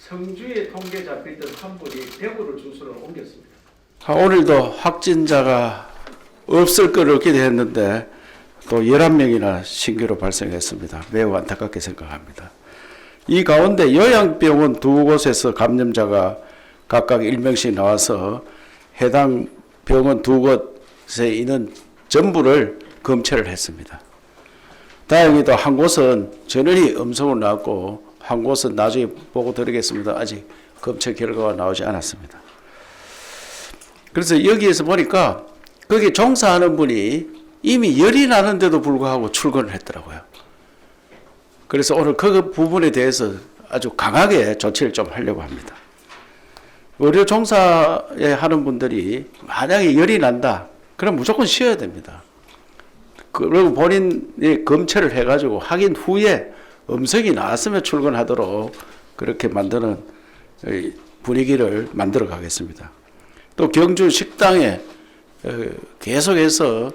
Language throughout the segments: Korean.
성주에 통계 잡혀있던 한 분이 대구로 주소를 옮겼습니다. 오늘도 확진자가 없을 거를 기대했는데 또 11명이나 신규로 발생했습니다. 매우 안타깝게 생각합니다. 이 가운데 요양병원 두 곳에서 감염자가 각각 1명씩 나와서 해당 병원 두 곳에 있는 전부를 검체를 했습니다. 다행히도 한 곳은 전원이 음성으로 나왔고 한 곳은 나중에 보고 드리겠습니다. 아직 검체 결과가 나오지 않았습니다. 그래서 여기에서 보니까 거기 종사하는 분이 이미 열이 나는데도 불구하고 출근을 했더라고요. 그래서 오늘 그 부분에 대해서 아주 강하게 조치를 좀 하려고 합니다. 의료 종사에 하는 분들이 만약에 열이 난다, 그럼 무조건 쉬어야 됩니다. 그리고 본인이 검체를 해가지고 확인 후에 음성이 나왔으면 출근하도록 그렇게 만드는 분위기를 만들어 가겠습니다. 또 경주 식당에 계속해서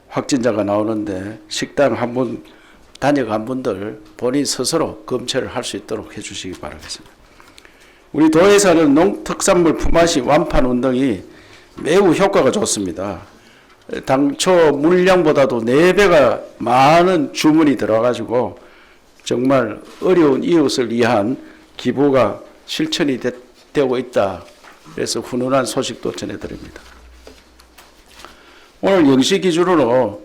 확진자가 나오는데 식당 한 분 다녀간 분들 본인 스스로 검체를 할 수 있도록 해주시기 바라겠습니다. 우리 도에서는 농특산물 품앗이 완판 운동이 매우 효과가 좋습니다. 당초 물량보다도 4배가 많은 주문이 들어가지고 정말 어려운 이웃을 위한 기부가 실천이 되고 있다. 그래서 훈훈한 소식도 전해드립니다. 오늘 0시 기준으로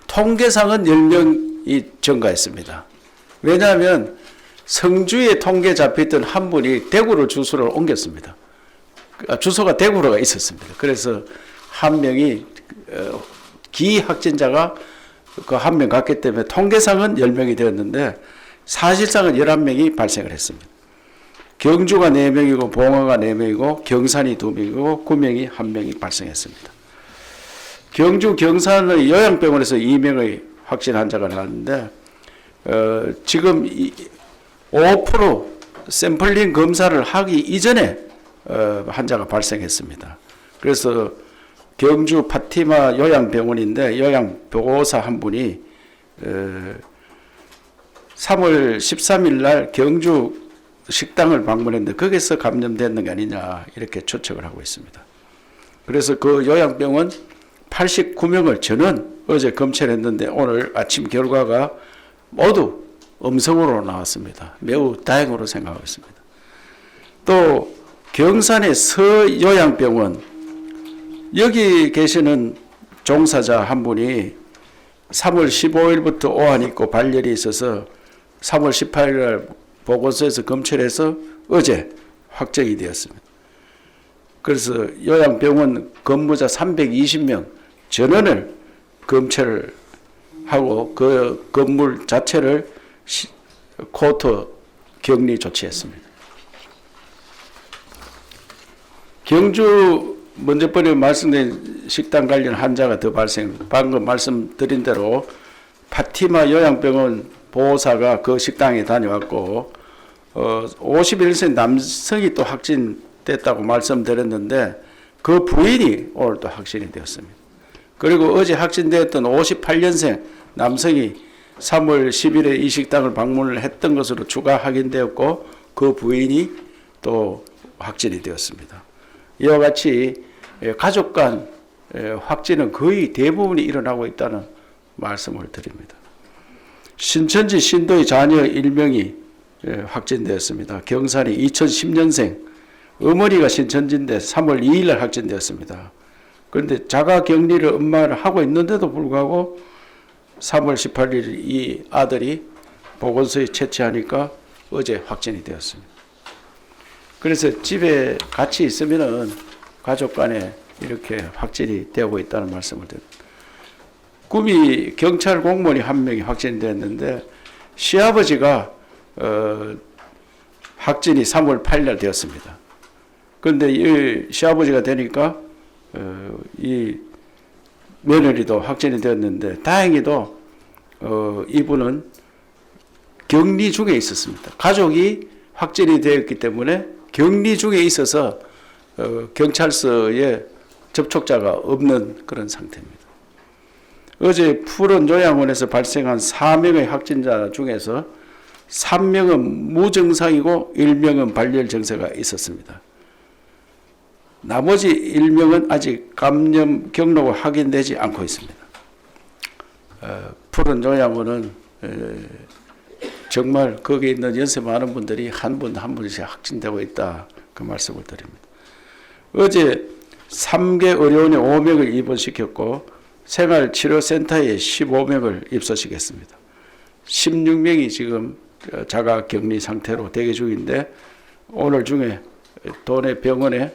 통계상은 10명이 증가했습니다. 왜냐하면 성주에 통계 잡혀있던 한 분이 대구로 주소를 옮겼습니다. 주소가 대구로가 있었습니다. 그래서 한 명이 기확진자가 그 한 명 갔기 때문에 통계상은 10명이 되었는데 사실상은 11명이 발생을 했습니다. 경주가 4명이고 봉화가 4명이고 경산이 2명이고 구명이 1명이 발생했습니다. 경주 경산의 요양병원에서 2명의 확진 환자가 나왔는데 지금 5% 샘플링 검사를 하기 이전에 환자가 발생했습니다. 그래서 경주 파티마 요양병원인데 요양보호사 한 분이 3월 13일 날 경주 식당을 방문했는데 거기서 감염됐는 게 아니냐 이렇게 추측을 하고 있습니다. 그래서 그 요양병원 89명을 저는 어제 검체를 했는데 오늘 아침 결과가 모두 음성으로 나왔습니다. 매우 다행으로 생각하고 있습니다. 또 경산의 서요양병원 여기 계시는 종사자 한 분이 3월 15일부터 오한이 있고 발열이 있어서 3월 18일 날 보건소에서 검체를 해서 어제 확정이 되었습니다. 그래서 요양병원 근무자 320명 전원을 검체를 하고 그 건물 자체를 쿼터 격리 조치했습니다. 경주 먼저 번에 말씀드린 식당 관련 환자가 더 발생, 방금 말씀드린 대로 파티마 요양병원 보호사가 그 식당에 다녀왔고 51세 남성이 또 확진됐다고 말씀드렸는데 그 부인이 오늘 또 확진이 되었습니다. 그리고 어제 확진되었던 58년생 남성이 3월 10일에 이 식당을 방문을 했던 것으로 추가 확인되었고 그 부인이 또 확진이 되었습니다. 이와 같이 가족 간 확진은 거의 대부분이 일어나고 있다는 말씀을 드립니다. 신천지 신도의 자녀 1명이 확진되었습니다. 경산이 2010년생 어머니가 신천지인데 3월 2일 날 확진되었습니다. 그런데 자가 격리를 엄마를 하고 있는데도 불구하고 3월 18일 이 아들이 보건소에 채취하니까 어제 확진이 되었습니다. 그래서 집에 같이 있으면은 가족 간에 이렇게 확진이 되고 있다는 말씀을 드립니다. 구미 경찰 공무원이 1명이 확진됐는데 시아버지가 확진이 3월 8일 날 되었습니다. 그런데 이 시아버지가 되니까 이 며느리도 확진이 되었는데 다행히도 이분은 격리 중에 있었습니다. 가족이 확진이 되었기 때문에 격리 중에 있어서 경찰서에 접촉자가 없는 그런 상태입니다. 어제 푸른 요양원에서 발생한 4명의 확진자 중에서 3명은 무증상이고 1명은 발열 증세가 있었습니다. 나머지 1명은 아직 감염 경로가 확인되지 않고 있습니다. 푸른 요양원은 정말 거기에 있는 연세 많은 분들이 한 분 한 분씩 확진되고 있다, 그 말씀을 드립니다. 어제 3개 의료원에 5명을 입원시켰고 생활치료센터에 15명을 입소시켰습니다. 16명이 지금 자가 격리 상태로 대기 중인데 오늘 중에 도내 병원에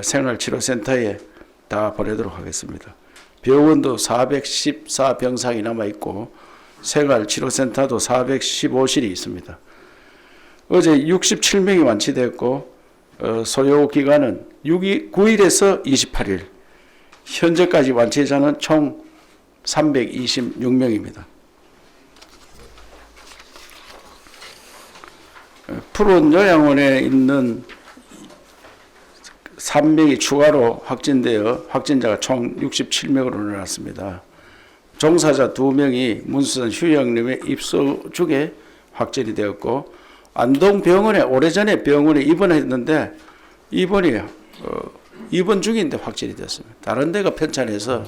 생활치료센터에 다 보내도록 하겠습니다. 병원도 414병상이 남아있고 생활치료센터도 415실이 있습니다. 어제 67명이 완치됐고 소요기간은 9일에서 28일, 현재까지 완치자는 총 326명입니다. 푸른 요양원에 있는 3명이 추가로 확진되어 확진자가 총 67명으로 늘어났습니다. 종사자 2명이 문수산 휴양림의 입소 중에 확진이 되었고 안동병원에 오래전에 병원에 입원했는데 입원 중인데 확진이 되었습니다. 다른 데가 편찬해서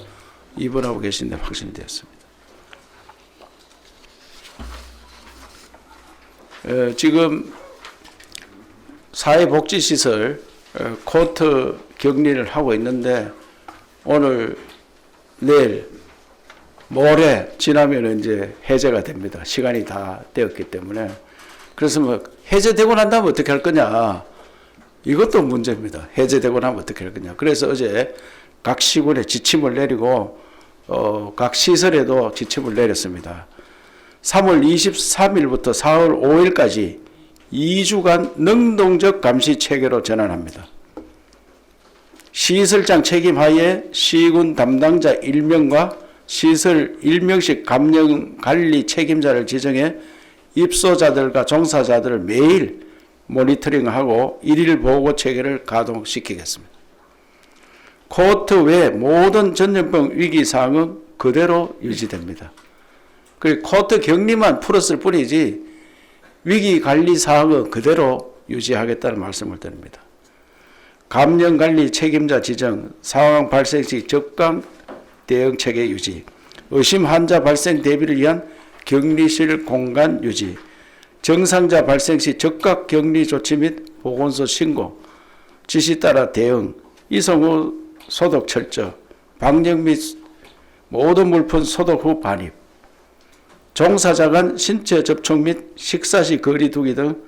입원하고 계신데 확진이 되었습니다. 지금 사회복지시설 코트 격리를 하고 있는데 오늘, 내일, 모레 지나면 이제 해제가 됩니다. 시간이 다 되었기 때문에. 그래서 뭐 해제되고 난 다음에 어떻게 할 거냐, 이것도 문제입니다. 해제되고 나면 어떻게 할 거냐. 그래서 어제 각 시군에 지침을 내리고 각 시설에도 지침을 내렸습니다. 3월 23일부터 4월 5일까지 2주간 능동적 감시 체계로 전환합니다. 시설장 책임하에 시군 담당자 1명과 시설 1명씩 감염관리 책임자를 지정해 입소자들과 종사자들을 매일 모니터링하고 일일 보고 체계를 가동시키겠습니다. 코트 외 모든 전염병 위기사항은 그대로 유지됩니다. 그리고 코트 격리만 풀었을 뿐이지 위기관리사항은 그대로 유지하겠다는 말씀을 드립니다. 감염관리 책임자 지정, 상황 발생 시 적강 대응체계 유지, 의심 환자 발생 대비를 위한 격리실 공간 유지, 정상자 발생 시 적각 격리 조치 및 보건소 신고, 지시 따라 대응, 이송 후 소독 철저, 방역 및 모든 물품 소독 후 반입, 종사자 간 신체 접촉 및 식사 시 거리 두기 등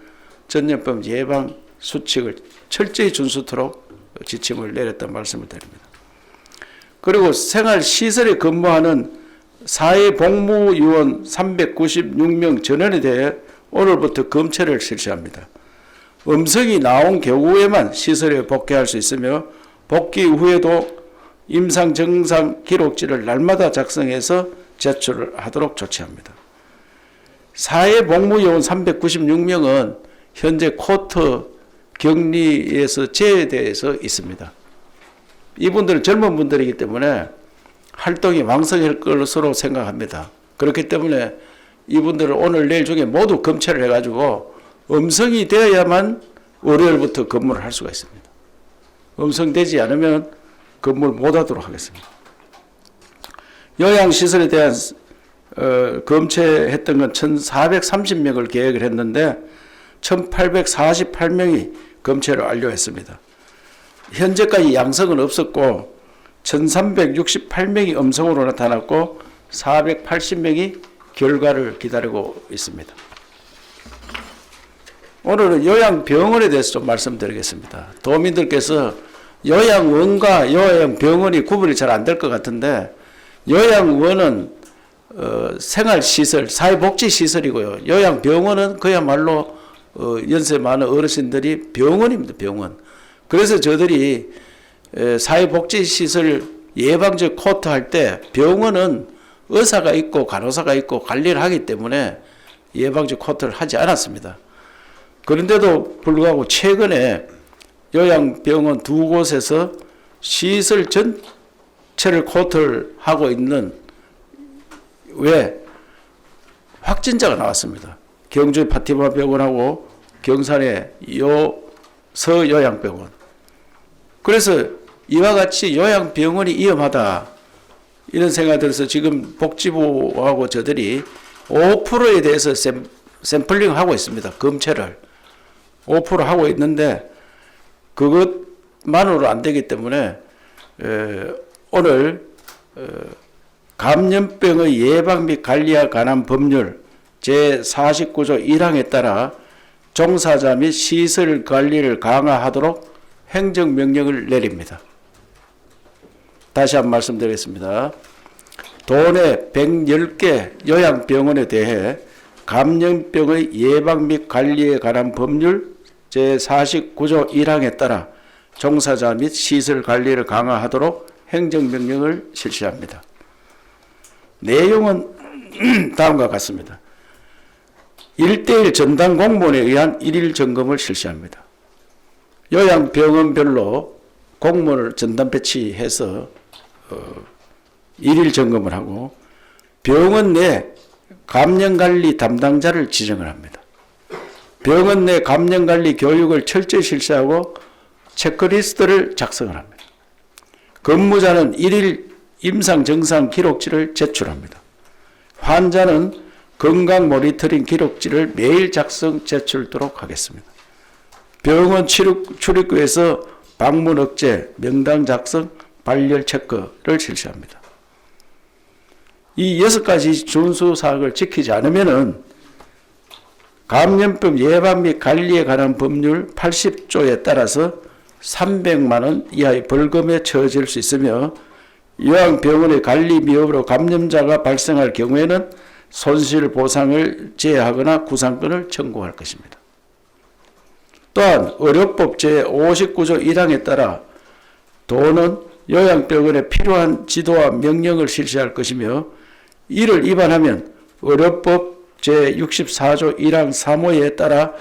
전염병 예방 수칙을 철저히 준수토록 지침을 내렸다는 말씀을 드립니다. 그리고 생활시설에 근무하는 사회복무요원 396명 전원에 대해 오늘부터 검체를 실시합니다. 음성이 나온 경우에만 시설에 복귀할 수 있으며 복귀 후에도 임상 증상 기록지를 날마다 작성해서 제출을 하도록 조치합니다. 사회복무요원 396명은 현재 코트 격리에서 제외되어 있습니다. 이분들은 젊은 분들이기 때문에 활동이 왕성할 것으로 생각합니다. 그렇기 때문에 이분들을 오늘 내일 중에 모두 검체를 해가지고 음성이 되어야만 월요일부터 근무를 할 수가 있습니다. 음성되지 않으면 근무를 못하도록 하겠습니다. 요양시설에 대한 검체했던 건 1,430명을 계획을 했는데 1,848명이 검체를 완료했습니다. 현재까지 양성은 없었고 1,368명이 음성으로 나타났고 480명이 결과를 기다리고 있습니다. 오늘은 요양병원에 대해서 좀 말씀드리겠습니다. 도민들께서 요양원과 요양병원이 구분이 잘 안 될 것 같은데 요양원은 생활시설, 사회복지시설이고요. 요양병원은 그야말로 연세 많은 어르신들이 병원입니다. 병원. 그래서 저들이 사회복지시설 예방적 코트 할 때 병원은 의사가 있고 간호사가 있고 관리를 하기 때문에 예방적 코트를 하지 않았습니다. 그런데도 불구하고 최근에 요양병원 2곳에서 시설 전체를 코트를 하고 있는 왜 확진자가 나왔습니다. 경주의 파티마 병원하고 경산의 서요양병원. 그래서 이와 같이 요양병원이 위험하다 이런 생각이 들어서 지금 복지부하고 저들이 5%에 대해서 샘플링 하고 있습니다. 검체를 5% 하고 있는데 그것만으로 안 되기 때문에 오늘 감염병의 예방 및 관리에 관한 법률 제49조 1항에 따라 종사자 및 시설 관리를 강화하도록 행정명령을 내립니다. 다시 한번 말씀드리겠습니다. 도내 110개 요양병원에 대해 감염병의 예방 및 관리에 관한 법률 제49조 1항에 따라 종사자 및 시설 관리를 강화하도록 행정명령을 실시합니다. 내용은 다음과 같습니다. 1대1 전담 공무원에 의한 일일 점검을 실시합니다. 요양병원별로 공무원을 전담 배치해서 일일 점검을 하고 병원 내 감염관리 담당자를 지정을 합니다. 병원 내 감염관리 교육을 철저히 실시하고 체크리스트를 작성을 합니다. 근무자는 일일 임상 증상 기록지를 제출합니다. 환자는 건강 모니터링 기록지를 매일 작성 제출토록 하겠습니다. 병원 출입구에서 방문 억제, 명단 작성, 발열 체크를 실시합니다. 이 6가지 준수 사항을 지키지 않으면은 감염병 예방 및 관리에 관한 법률 80조에 따라서 300만 원 이하의 벌금에 처해질 수 있으며 요양병원의 관리 미흡으로 감염자가 발생할 경우에는 손실보상을 제하거나 구상권을 청구할 것입니다. 또한 의료법 제59조 1항에 따라 도는 요양병원에 필요한 지도와 명령을 실시할 것이며 이를 위반하면 의료법 제64조 1항 3호에 따라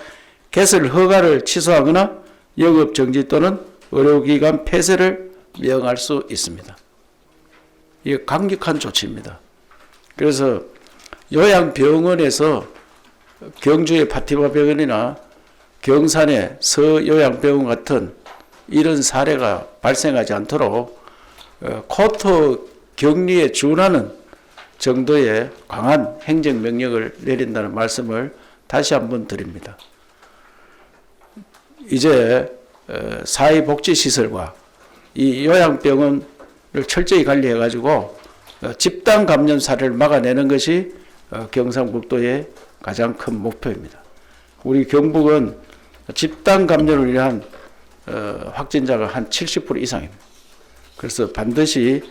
개설 허가를 취소하거나 영업정지 또는 의료기관 폐쇄를 명할 수 있습니다. 이게 강력한 조치입니다. 그래서 요양병원에서 경주의 파티마 병원이나 경산의 서요양병원 같은 이런 사례가 발생하지 않도록 코트 격리에 준하는 정도의 강한 행정명령을 내린다는 말씀을 다시 한번 드립니다. 이제 사회복지시설과 이 요양병원을 철저히 관리해가지고 집단 감염 사례를 막아내는 것이 경상북도의 가장 큰 목표입니다. 우리 경북은 집단 감염을 위한 확진자가 한 70% 이상입니다. 그래서 반드시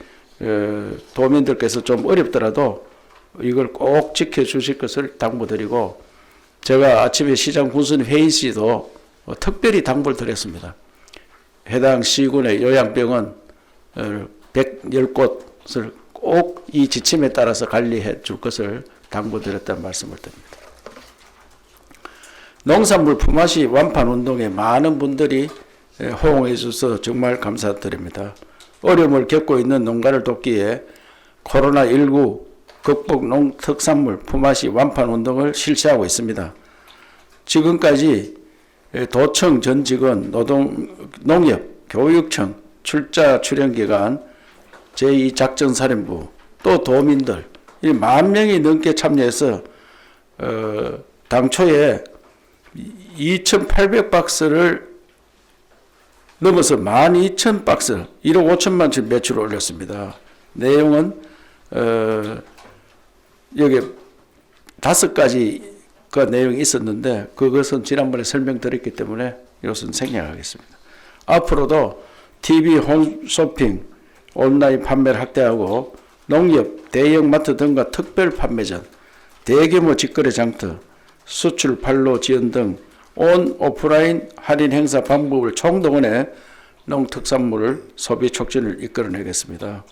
도민들께서 좀 어렵더라도 이걸 꼭 지켜주실 것을 당부드리고 제가 아침에 시장 군수님 회의 시도 특별히 당부를 드렸습니다. 해당 시군의 요양병원 110곳을 꼭 이 지침에 따라서 관리해 줄 것을 당부드렸다는 말씀을 드립니다. 농산물 품앗이 완판운동에 많은 분들이 호응해 주셔서 정말 감사드립니다. 어려움을 겪고 있는 농가를 돕기에 코로나19 극복 농특산물 품앗이 완판운동을 실시하고 있습니다. 지금까지 도청 전 직원, 농협, 교육청, 출자 출연기관, 제2작전사령부, 또 도민들, 이 10,000명이 넘게 참여해서 당초에 2,800박스를 넘어서 12,000박스, 1억 5천만 치 매출을 올렸습니다. 내용은 여기 5가지가 내용이 있었는데 그것은 지난번에 설명드렸기 때문에 이것은 생략하겠습니다. 앞으로도 TV, 홈쇼핑, 온라인 판매를 확대하고 농협, 대형마트 등과 특별 판매전, 대규모 직거래 장터, 수출 판로 지원 등 온 오프라인 할인 행사 방법을 총동원해 농특산물 소비 촉진을 이끌어내겠습니다.